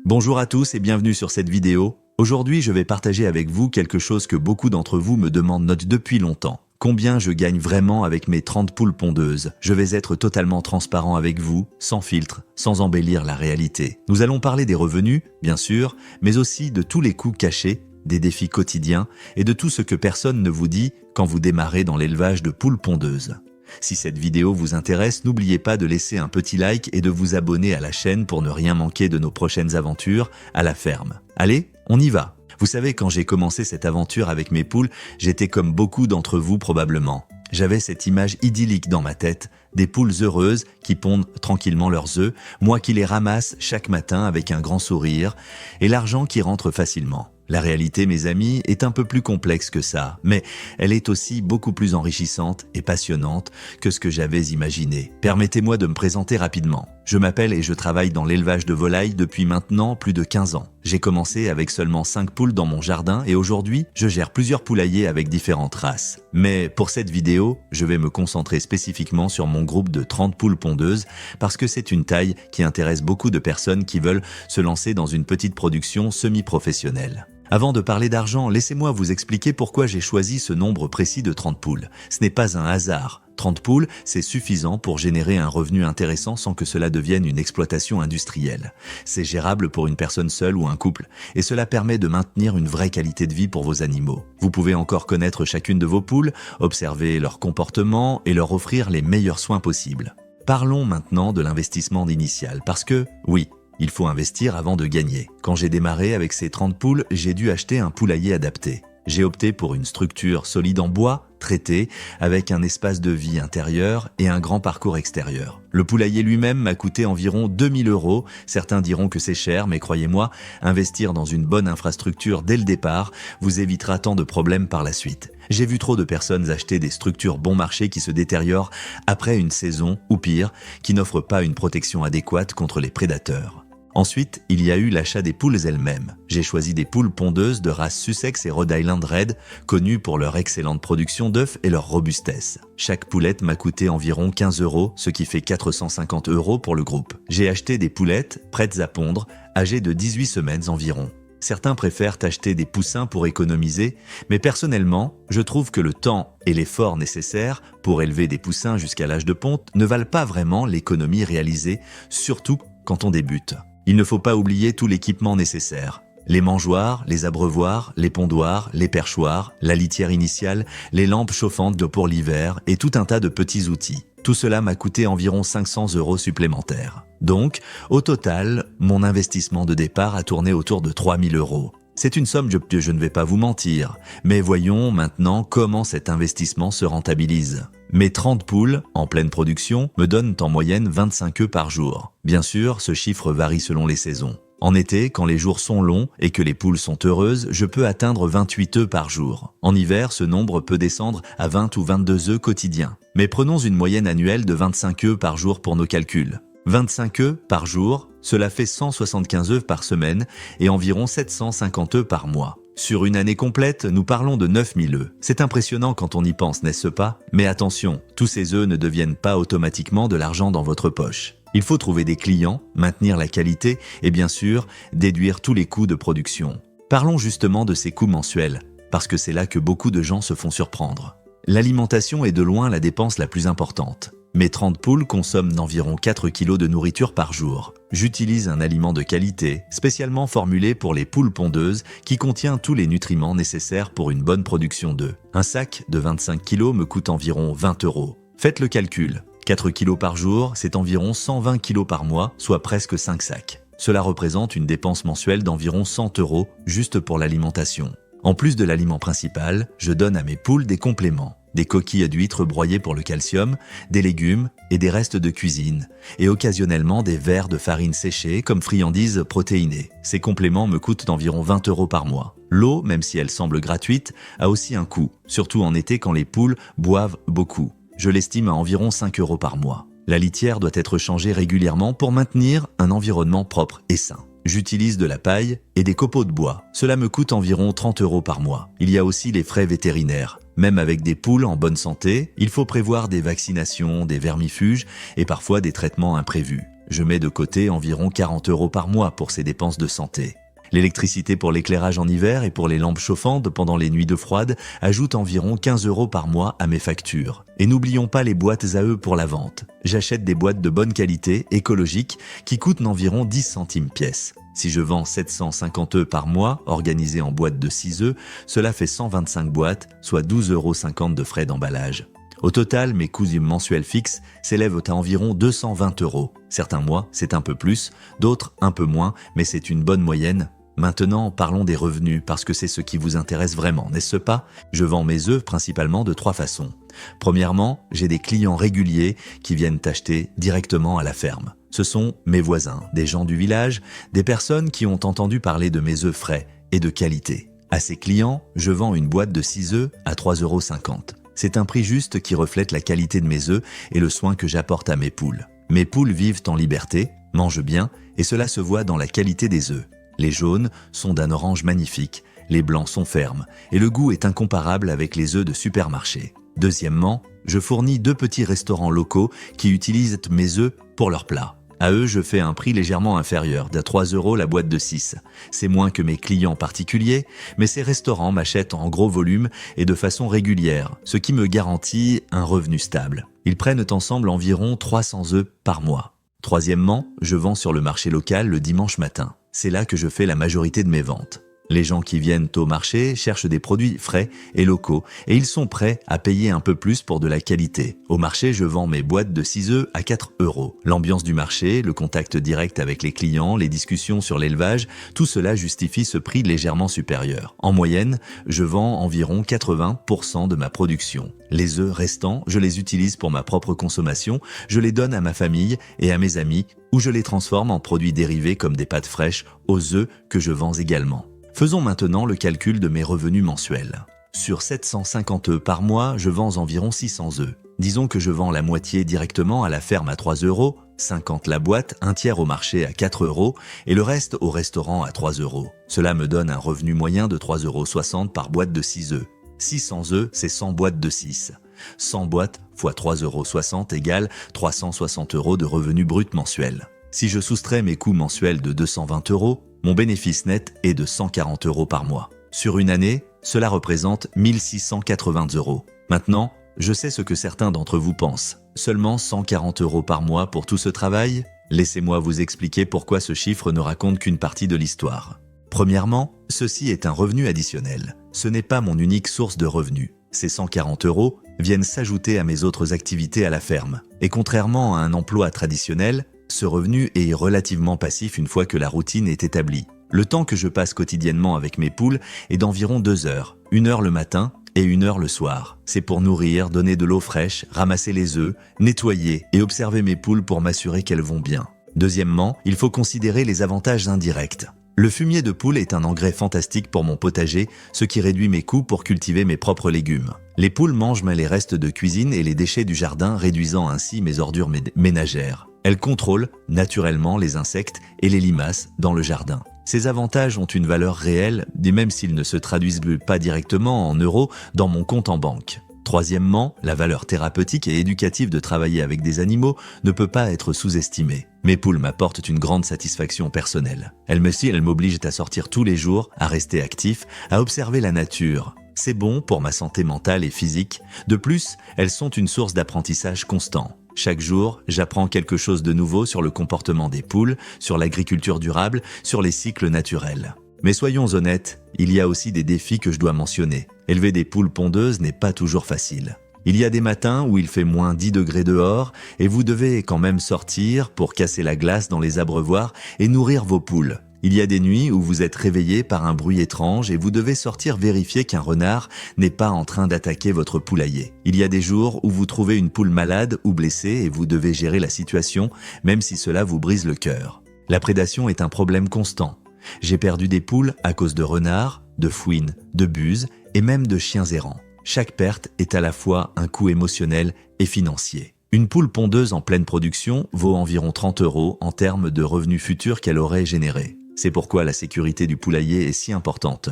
Bonjour à tous et bienvenue sur cette vidéo. Aujourd'hui, je vais partager avec vous quelque chose que beaucoup d'entre vous me demandent depuis longtemps. Combien je gagne vraiment avec mes 30 poules pondeuses? Je vais être totalement transparent avec vous, sans filtre, sans embellir la réalité. Nous allons parler des revenus, bien sûr, mais aussi de tous les coûts cachés, des défis quotidiens et de tout ce que personne ne vous dit quand vous démarrez dans l'élevage de poules pondeuses. Si cette vidéo vous intéresse, n'oubliez pas de laisser un petit like et de vous abonner à la chaîne pour ne rien manquer de nos prochaines aventures à la ferme. Allez, on y va! Vous savez, quand j'ai commencé cette aventure avec mes poules, j'étais comme beaucoup d'entre vous probablement. J'avais cette image idyllique dans ma tête, des poules heureuses qui pondent tranquillement leurs œufs, moi qui les ramasse chaque matin avec un grand sourire, et l'argent qui rentre facilement. La réalité, mes amis, est un peu plus complexe que ça, mais elle est aussi beaucoup plus enrichissante et passionnante que ce que j'avais imaginé. Permettez-moi de me présenter rapidement. Je m'appelle et je travaille dans l'élevage de volailles depuis maintenant plus de 15 ans. J'ai commencé avec seulement 5 poules dans mon jardin et aujourd'hui, je gère plusieurs poulaillers avec différentes races. Mais pour cette vidéo, je vais me concentrer spécifiquement sur mon groupe de 30 poules pondeuses parce que c'est une taille qui intéresse beaucoup de personnes qui veulent se lancer dans une petite production semi-professionnelle. Avant de parler d'argent, laissez-moi vous expliquer pourquoi j'ai choisi ce nombre précis de 30 poules. Ce n'est pas un hasard. 30 poules, c'est suffisant pour générer un revenu intéressant sans que cela devienne une exploitation industrielle. C'est gérable pour une personne seule ou un couple, et cela permet de maintenir une vraie qualité de vie pour vos animaux. Vous pouvez encore connaître chacune de vos poules, observer leur comportement et leur offrir les meilleurs soins possibles. Parlons maintenant de l'investissement initial, parce que, oui, il faut investir avant de gagner. Quand j'ai démarré avec ces 30 poules, j'ai dû acheter un poulailler adapté. J'ai opté pour une structure solide en bois, traitée, avec un espace de vie intérieur et un grand parcours extérieur. Le poulailler lui-même m'a coûté environ 2000 €. Certains diront que c'est cher, mais croyez-moi, investir dans une bonne infrastructure dès le départ vous évitera tant de problèmes par la suite. J'ai vu trop de personnes acheter des structures bon marché qui se détériorent après une saison, ou pire, qui n'offrent pas une protection adéquate contre les prédateurs. Ensuite, il y a eu l'achat des poules elles-mêmes. J'ai choisi des poules pondeuses de race Sussex et Rhode Island Red, connues pour leur excellente production d'œufs et leur robustesse. Chaque poulette m'a coûté environ 15 €, ce qui fait 450 € pour le groupe. J'ai acheté des poulettes prêtes à pondre, âgées de 18 semaines environ. Certains préfèrent acheter des poussins pour économiser, mais personnellement, je trouve que le temps et l'effort nécessaires pour élever des poussins jusqu'à l'âge de ponte ne valent pas vraiment l'économie réalisée, surtout quand on débute. Il ne faut pas oublier tout l'équipement nécessaire. Les mangeoires, les abreuvoirs, les pondoirs, les perchoirs, la litière initiale, les lampes chauffantes pour l'hiver et tout un tas de petits outils. Tout cela m'a coûté environ 500 € supplémentaires. Donc, au total, mon investissement de départ a tourné autour de 3000 €. C'est une somme que je ne vais pas vous mentir, mais voyons maintenant comment cet investissement se rentabilise. Mes 30 poules, en pleine production, me donnent en moyenne 25 œufs par jour. Bien sûr, ce chiffre varie selon les saisons. En été, quand les jours sont longs et que les poules sont heureuses, je peux atteindre 28 œufs par jour. En hiver, ce nombre peut descendre à 20 ou 22 œufs quotidiens. Mais prenons une moyenne annuelle de 25 œufs par jour pour nos calculs. 25 œufs par jour, cela fait 175 œufs par semaine et environ 750 œufs par mois. Sur une année complète, nous parlons de 9000 œufs. C'est impressionnant quand on y pense, n'est-ce pas? Mais attention, tous ces œufs ne deviennent pas automatiquement de l'argent dans votre poche. Il faut trouver des clients, maintenir la qualité et bien sûr, déduire tous les coûts de production. Parlons justement de ces coûts mensuels, parce que c'est là que beaucoup de gens se font surprendre. L'alimentation est de loin la dépense la plus importante. Mes 30 poules consomment d'environ 4 kg de nourriture par jour. J'utilise un aliment de qualité, spécialement formulé pour les poules pondeuses, qui contient tous les nutriments nécessaires pour une bonne production d'œufs. Un sac de 25 kg me coûte environ 20 €. Faites le calcul. 4 kg par jour, c'est environ 120 kg par mois, soit presque 5 sacs. Cela représente une dépense mensuelle d'environ 100 € juste pour l'alimentation. En plus de l'aliment principal, je donne à mes poules des compléments. Des coquilles d'huîtres broyées pour le calcium, des légumes et des restes de cuisine, et occasionnellement des verres de farine séchée comme friandises protéinées. Ces compléments me coûtent d'environ 20 € par mois. L'eau, même si elle semble gratuite, a aussi un coût, surtout en été quand les poules boivent beaucoup. Je l'estime à environ 5 € par mois. La litière doit être changée régulièrement pour maintenir un environnement propre et sain. J'utilise de la paille et des copeaux de bois. Cela me coûte environ 30 € par mois. Il y a aussi les frais vétérinaires. Même avec des poules en bonne santé, il faut prévoir des vaccinations, des vermifuges et parfois des traitements imprévus. je mets de côté environ 40 € par mois pour ces dépenses de santé. L'électricité pour l'éclairage en hiver et pour les lampes chauffantes pendant les nuits de froide ajoute environ 15 € par mois à mes factures. Et n'oublions pas les boîtes à œufs pour la vente. J'achète des boîtes de bonne qualité, écologiques, qui coûtent environ 10 centimes pièce. Si je vends 750 œufs par mois, organisés en boîtes de 6 œufs, cela fait 125 boîtes, soit 12,50 € de frais d'emballage. Au total, mes coûts mensuels fixes s'élèvent à environ 220 €. Certains mois, c'est un peu plus, d'autres un peu moins, mais c'est une bonne moyenne. Maintenant, parlons des revenus, parce que c'est ce qui vous intéresse vraiment, n'est-ce pas? Je vends mes œufs principalement de 3 façons. Premièrement, j'ai des clients réguliers qui viennent acheter directement à la ferme. Ce sont mes voisins, des gens du village, des personnes qui ont entendu parler de mes œufs frais et de qualité. À ces clients, je vends une boîte de 6 œufs à 3,50 €. C'est un prix juste qui reflète la qualité de mes œufs et le soin que j'apporte à mes poules. Mes poules vivent en liberté, mangent bien, et cela se voit dans la qualité des œufs. Les jaunes sont d'un orange magnifique, les blancs sont fermes, et le goût est incomparable avec les œufs de supermarché. Deuxièmement, je fournis 2 petits restaurants locaux qui utilisent mes œufs pour leurs plats. À eux, je fais un prix légèrement inférieur, d'à 3 € la boîte de 6. C'est moins que mes clients particuliers, mais ces restaurants m'achètent en gros volume et de façon régulière, ce qui me garantit un revenu stable. Ils prennent ensemble environ 300 œufs par mois. Troisièmement, je vends sur le marché local le dimanche matin. C'est là que je fais la majorité de mes ventes. Les gens qui viennent au marché cherchent des produits frais et locaux et ils sont prêts à payer un peu plus pour de la qualité. Au marché, je vends mes boîtes de 6 œufs à 4 €. L'ambiance du marché, le contact direct avec les clients, les discussions sur l'élevage, tout cela justifie ce prix légèrement supérieur. En moyenne, je vends environ 80% de ma production. Les œufs restants, je les utilise pour ma propre consommation, je les donne à ma famille et à mes amis ou je les transforme en produits dérivés comme des pâtes fraîches aux œufs que je vends également. Faisons maintenant le calcul de mes revenus mensuels. Sur 750 œufs par mois, je vends environ 600 œufs. Disons que je vends la moitié directement à la ferme à 3 €, 50 la boîte, un tiers au marché à 4 € et le reste au restaurant à 3 €. Cela me donne un revenu moyen de 3,60 € par boîte de 6 œufs. 600 œufs, c'est 100 boîtes de 6. 100 boîtes fois 3,60 € égale 360 € de revenus bruts mensuels. Si je soustrais mes coûts mensuels de 220 €, mon bénéfice net est de 140 € par mois. Sur une année, cela représente 1680 €. Maintenant, je sais ce que certains d'entre vous pensent. Seulement 140 € par mois pour tout ce travail? Laissez-moi vous expliquer pourquoi ce chiffre ne raconte qu'une partie de l'histoire. Premièrement, ceci est un revenu additionnel. Ce n'est pas mon unique source de revenus. Ces 140 € viennent s'ajouter à mes autres activités à la ferme. Et contrairement à un emploi traditionnel, ce revenu est relativement passif une fois que la routine est établie. Le temps que je passe quotidiennement avec mes poules est d'environ 2 heures, 1 heure le matin et 1 heure le soir. C'est pour nourrir, donner de l'eau fraîche, ramasser les œufs, nettoyer et observer mes poules pour m'assurer qu'elles vont bien. Deuxièmement, il faut considérer les avantages indirects. Le fumier de poule est un engrais fantastique pour mon potager, ce qui réduit mes coûts pour cultiver mes propres légumes. Les poules mangent les restes de cuisine et les déchets du jardin, réduisant ainsi mes ordures ménagères. Elles contrôlent naturellement les insectes et les limaces dans le jardin. Ces avantages ont une valeur réelle, même s'ils ne se traduisent pas directement en euros dans mon compte en banque. Troisièmement, la valeur thérapeutique et éducative de travailler avec des animaux ne peut pas être sous-estimée. Mes poules m'apportent une grande satisfaction personnelle. Elles m'obligent à sortir tous les jours, à rester actif, à observer la nature. C'est bon pour ma santé mentale et physique. De plus, elles sont une source d'apprentissage constant. Chaque jour, j'apprends quelque chose de nouveau sur le comportement des poules, sur l'agriculture durable, sur les cycles naturels. Mais soyons honnêtes, il y a aussi des défis que je dois mentionner. Élever des poules pondeuses n'est pas toujours facile. Il y a des matins où il fait moins 10 degrés dehors et vous devez quand même sortir pour casser la glace dans les abreuvoirs et nourrir vos poules. Il y a des nuits où vous êtes réveillé par un bruit étrange et vous devez sortir vérifier qu'un renard n'est pas en train d'attaquer votre poulailler. Il y a des jours où vous trouvez une poule malade ou blessée et vous devez gérer la situation, même si cela vous brise le cœur. La prédation est un problème constant. J'ai perdu des poules à cause de renards, de fouines, de buses et même de chiens errants. Chaque perte est à la fois un coût émotionnel et financier. Une poule pondeuse en pleine production vaut environ 30 € en termes de revenus futurs qu'elle aurait générés. C'est pourquoi la sécurité du poulailler est si importante.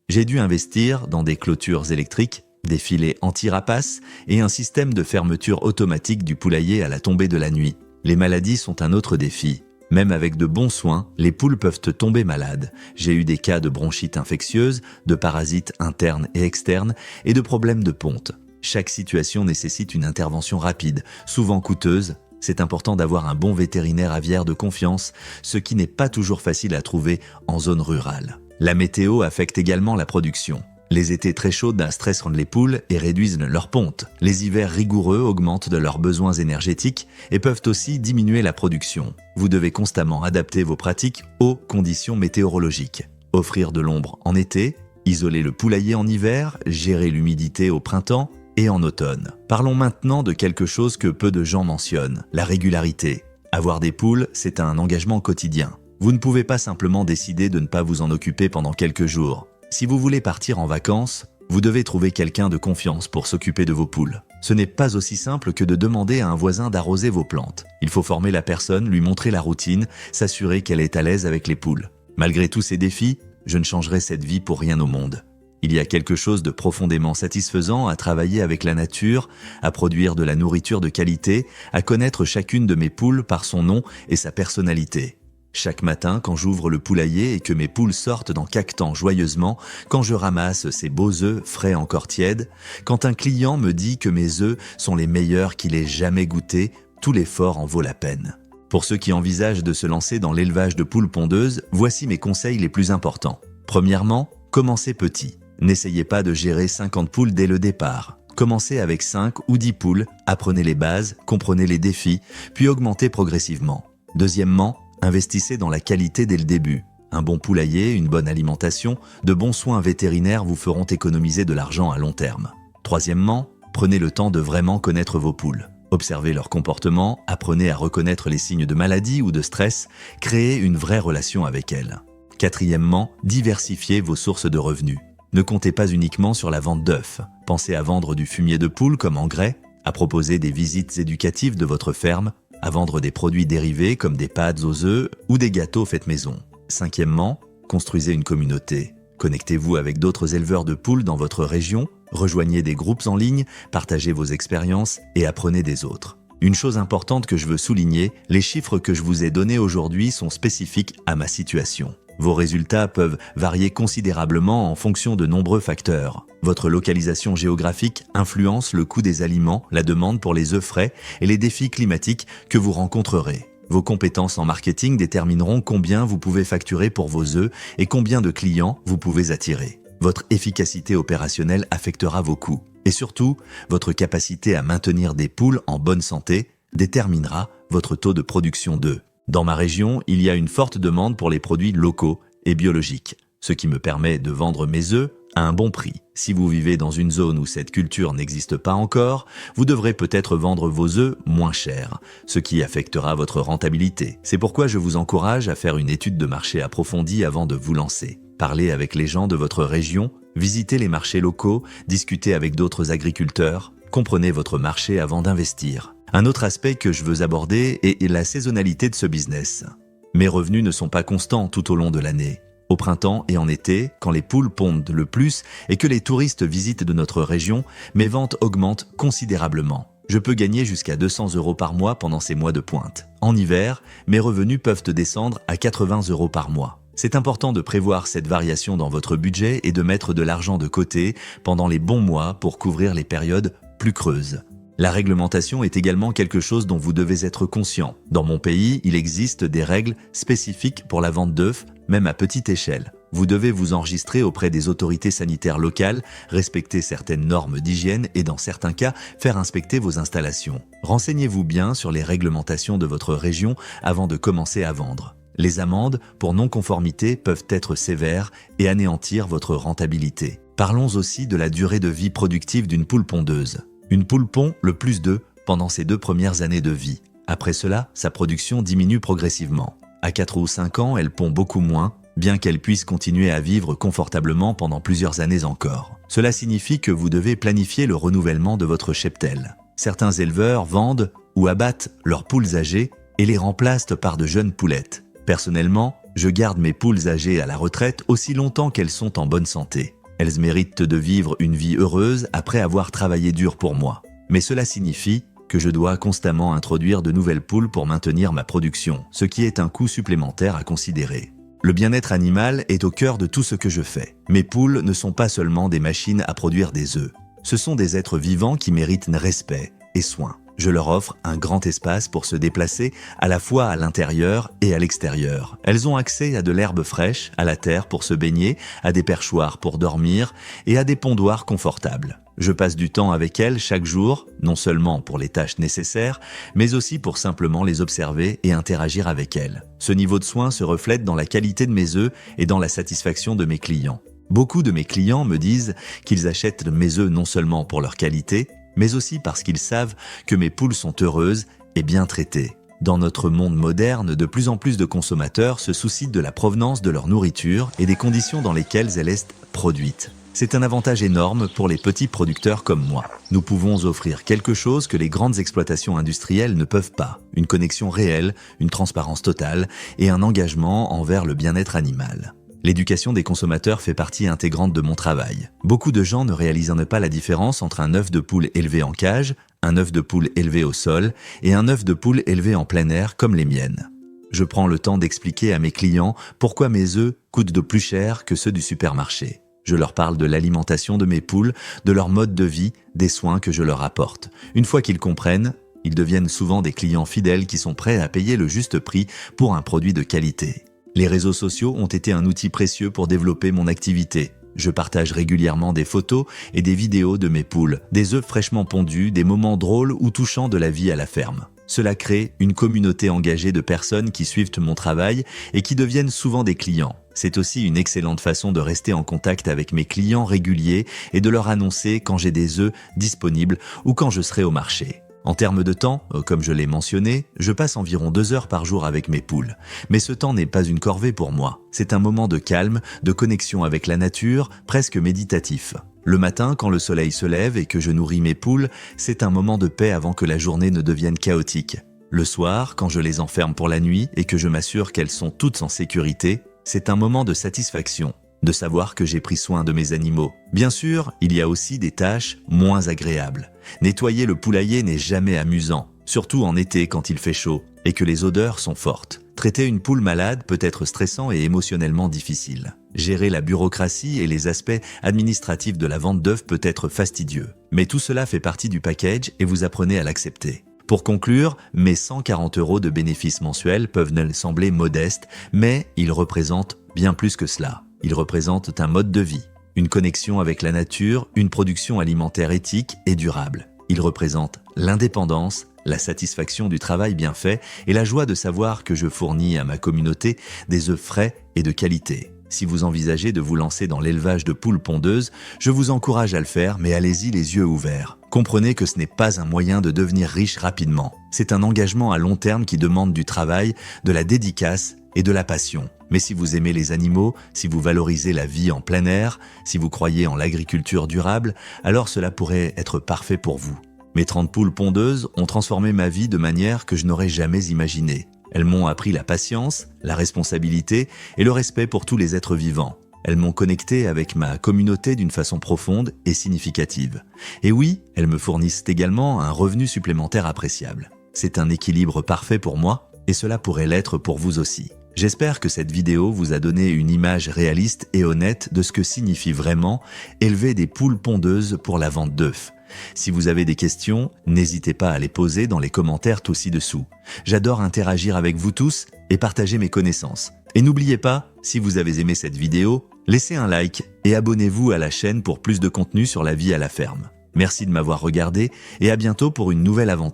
J'ai dû investir dans des clôtures électriques, des filets anti-rapaces et un système de fermeture automatique du poulailler à la tombée de la nuit. Les maladies sont un autre défi. Même avec de bons soins, les poules peuvent tomber malades. J'ai eu des cas de bronchite infectieuse, de parasites internes et externes et de problèmes de ponte. Chaque situation nécessite une intervention rapide, souvent coûteuse. C'est important d'avoir un bon vétérinaire aviaire de confiance, ce qui n'est pas toujours facile à trouver en zone rurale. La météo affecte également la production. Les étés très chauds stressent les poules et réduisent leur ponte. Les hivers rigoureux augmentent de leurs besoins énergétiques et peuvent aussi diminuer la production. Vous devez constamment adapter vos pratiques aux conditions météorologiques. Offrir de l'ombre en été, isoler le poulailler en hiver, gérer l'humidité au printemps et en automne. Parlons maintenant de quelque chose que peu de gens mentionnent, la régularité. Avoir des poules, c'est un engagement quotidien. Vous ne pouvez pas simplement décider de ne pas vous en occuper pendant quelques jours. Si vous voulez partir en vacances, vous devez trouver quelqu'un de confiance pour s'occuper de vos poules. Ce n'est pas aussi simple que de demander à un voisin d'arroser vos plantes. Il faut former la personne, lui montrer la routine, s'assurer qu'elle est à l'aise avec les poules. Malgré tous ces défis, je ne changerai cette vie pour rien au monde. Il y a quelque chose de profondément satisfaisant à travailler avec la nature, à produire de la nourriture de qualité, à connaître chacune de mes poules par son nom et sa personnalité. Chaque matin, quand j'ouvre le poulailler et que mes poules sortent en caquetant joyeusement, quand je ramasse ces beaux œufs frais encore tièdes, quand un client me dit que mes œufs sont les meilleurs qu'il ait jamais goûtés, tout l'effort en vaut la peine. Pour ceux qui envisagent de se lancer dans l'élevage de poules pondeuses, voici mes conseils les plus importants. Premièrement, commencez petit. N'essayez pas de gérer 50 poules dès le départ. Commencez avec 5 ou 10 poules, apprenez les bases, comprenez les défis, puis augmentez progressivement. Deuxièmement, investissez dans la qualité dès le début. Un bon poulailler, une bonne alimentation, de bons soins vétérinaires vous feront économiser de l'argent à long terme. Troisièmement, prenez le temps de vraiment connaître vos poules. Observez leur comportement, apprenez à reconnaître les signes de maladie ou de stress, créez une vraie relation avec elles. Quatrièmement, diversifiez vos sources de revenus. Ne comptez pas uniquement sur la vente d'œufs. Pensez à vendre du fumier de poule comme engrais, à proposer des visites éducatives de votre ferme, à vendre des produits dérivés comme des pâtes aux œufs ou des gâteaux faits maison. Cinquièmement, construisez une communauté. Connectez-vous avec d'autres éleveurs de poules dans votre région, rejoignez des groupes en ligne, partagez vos expériences et apprenez des autres. Une chose importante que je veux souligner, les chiffres que je vous ai donnés aujourd'hui sont spécifiques à ma situation. Vos résultats peuvent varier considérablement en fonction de nombreux facteurs. Votre localisation géographique influence le coût des aliments, la demande pour les œufs frais et les défis climatiques que vous rencontrerez. Vos compétences en marketing détermineront combien vous pouvez facturer pour vos œufs et combien de clients vous pouvez attirer. Votre efficacité opérationnelle affectera vos coûts. Et surtout, votre capacité à maintenir des poules en bonne santé déterminera votre taux de production d'œufs. Dans ma région, il y a une forte demande pour les produits locaux et biologiques, ce qui me permet de vendre mes œufs à un bon prix. Si vous vivez dans une zone où cette culture n'existe pas encore, vous devrez peut-être vendre vos œufs moins cher, ce qui affectera votre rentabilité. C'est pourquoi je vous encourage à faire une étude de marché approfondie avant de vous lancer. Parlez avec les gens de votre région, visitez les marchés locaux, discutez avec d'autres agriculteurs, comprenez votre marché avant d'investir. Un autre aspect que je veux aborder est la saisonnalité de ce business. Mes revenus ne sont pas constants tout au long de l'année. Au printemps et en été, quand les poules pondent le plus et que les touristes visitent de notre région, mes ventes augmentent considérablement. Je peux gagner jusqu'à 200 € par mois pendant ces mois de pointe. En hiver, mes revenus peuvent descendre à 80 € par mois. C'est important de prévoir cette variation dans votre budget et de mettre de l'argent de côté pendant les bons mois pour couvrir les périodes plus creuses. La réglementation est également quelque chose dont vous devez être conscient. Dans mon pays, il existe des règles spécifiques pour la vente d'œufs, même à petite échelle. Vous devez vous enregistrer auprès des autorités sanitaires locales, respecter certaines normes d'hygiène et dans certains cas, faire inspecter vos installations. Renseignez-vous bien sur les réglementations de votre région avant de commencer à vendre. Les amendes pour non-conformité peuvent être sévères et anéantir votre rentabilité. Parlons aussi de la durée de vie productive d'une poule pondeuse. Une poule pond le plus d'œufs pendant ses 2 premières années de vie. Après cela, sa production diminue progressivement. À 4 ou 5 ans, elle pond beaucoup moins, bien qu'elle puisse continuer à vivre confortablement pendant plusieurs années encore. Cela signifie que vous devez planifier le renouvellement de votre cheptel. Certains éleveurs vendent ou abattent leurs poules âgées et les remplacent par de jeunes poulettes. Personnellement, je garde mes poules âgées à la retraite aussi longtemps qu'elles sont en bonne santé. Elles méritent de vivre une vie heureuse après avoir travaillé dur pour moi. Mais cela signifie que je dois constamment introduire de nouvelles poules pour maintenir ma production, ce qui est un coût supplémentaire à considérer. Le bien-être animal est au cœur de tout ce que je fais. Mes poules ne sont pas seulement des machines à produire des œufs. Ce sont des êtres vivants qui méritent respect et soin. Je leur offre un grand espace pour se déplacer à la fois à l'intérieur et à l'extérieur. Elles ont accès à de l'herbe fraîche, à la terre pour se baigner, à des perchoirs pour dormir et à des pondoirs confortables. Je passe du temps avec elles chaque jour, non seulement pour les tâches nécessaires, mais aussi pour simplement les observer et interagir avec elles. Ce niveau de soin se reflète dans la qualité de mes œufs et dans la satisfaction de mes clients. Beaucoup de mes clients me disent qu'ils achètent mes œufs non seulement pour leur qualité, mais aussi parce qu'ils savent que mes poules sont heureuses et bien traitées. Dans notre monde moderne, de plus en plus de consommateurs se soucient de la provenance de leur nourriture et des conditions dans lesquelles elle est produite. C'est un avantage énorme pour les petits producteurs comme moi. Nous pouvons offrir quelque chose que les grandes exploitations industrielles ne peuvent pas. Une connexion réelle, une transparence totale et un engagement envers le bien-être animal. L'éducation des consommateurs fait partie intégrante de mon travail. Beaucoup de gens ne réalisent pas la différence entre un œuf de poule élevé en cage, un œuf de poule élevé au sol et un œuf de poule élevé en plein air comme les miennes. Je prends le temps d'expliquer à mes clients pourquoi mes œufs coûtent de plus cher que ceux du supermarché. Je leur parle de l'alimentation de mes poules, de leur mode de vie, des soins que je leur apporte. Une fois qu'ils comprennent, ils deviennent souvent des clients fidèles qui sont prêts à payer le juste prix pour un produit de qualité. Les réseaux sociaux ont été un outil précieux pour développer mon activité. Je partage régulièrement des photos et des vidéos de mes poules, des œufs fraîchement pondus, des moments drôles ou touchants de la vie à la ferme. Cela crée une communauté engagée de personnes qui suivent mon travail et qui deviennent souvent des clients. C'est aussi une excellente façon de rester en contact avec mes clients réguliers et de leur annoncer quand j'ai des œufs disponibles ou quand je serai au marché. En termes de temps, comme je l'ai mentionné, je passe environ 2 heures par jour avec mes poules. Mais ce temps n'est pas une corvée pour moi. C'est un moment de calme, de connexion avec la nature, presque méditatif. Le matin, quand le soleil se lève et que je nourris mes poules, c'est un moment de paix avant que la journée ne devienne chaotique. Le soir, quand je les enferme pour la nuit et que je m'assure qu'elles sont toutes en sécurité, c'est un moment de satisfaction, de savoir que j'ai pris soin de mes animaux. Bien sûr, il y a aussi des tâches moins agréables. Nettoyer le poulailler n'est jamais amusant, surtout en été quand il fait chaud et que les odeurs sont fortes. Traiter une poule malade peut être stressant et émotionnellement difficile. Gérer la bureaucratie et les aspects administratifs de la vente d'œufs peut être fastidieux. Mais tout cela fait partie du package et vous apprenez à l'accepter. Pour conclure, mes 140 € de bénéfices mensuels peuvent sembler modestes, mais ils représentent bien plus que cela. Ils représentent un mode de vie, une connexion avec la nature, une production alimentaire éthique et durable. Ils représentent l'indépendance, la satisfaction du travail bien fait et la joie de savoir que je fournis à ma communauté des œufs frais et de qualité. Si vous envisagez de vous lancer dans l'élevage de poules pondeuses, je vous encourage à le faire, mais allez-y les yeux ouverts. Comprenez que ce n'est pas un moyen de devenir riche rapidement. C'est un engagement à long terme qui demande du travail, de la dédicace et de la passion. Mais si vous aimez les animaux, si vous valorisez la vie en plein air, si vous croyez en l'agriculture durable, alors cela pourrait être parfait pour vous. Mes 30 poules pondeuses ont transformé ma vie de manière que je n'aurais jamais imaginée. Elles m'ont appris la patience, la responsabilité et le respect pour tous les êtres vivants. Elles m'ont connecté avec ma communauté d'une façon profonde et significative. Et oui, elles me fournissent également un revenu supplémentaire appréciable. C'est un équilibre parfait pour moi et cela pourrait l'être pour vous aussi. J'espère que cette vidéo vous a donné une image réaliste et honnête de ce que signifie vraiment élever des poules pondeuses pour la vente d'œufs. Si vous avez des questions, n'hésitez pas à les poser dans les commentaires tout ci-dessous. J'adore interagir avec vous tous et partager mes connaissances. Et n'oubliez pas, si vous avez aimé cette vidéo, laissez un like et abonnez-vous à la chaîne pour plus de contenu sur la vie à la ferme. Merci de m'avoir regardé et à bientôt pour une nouvelle aventure.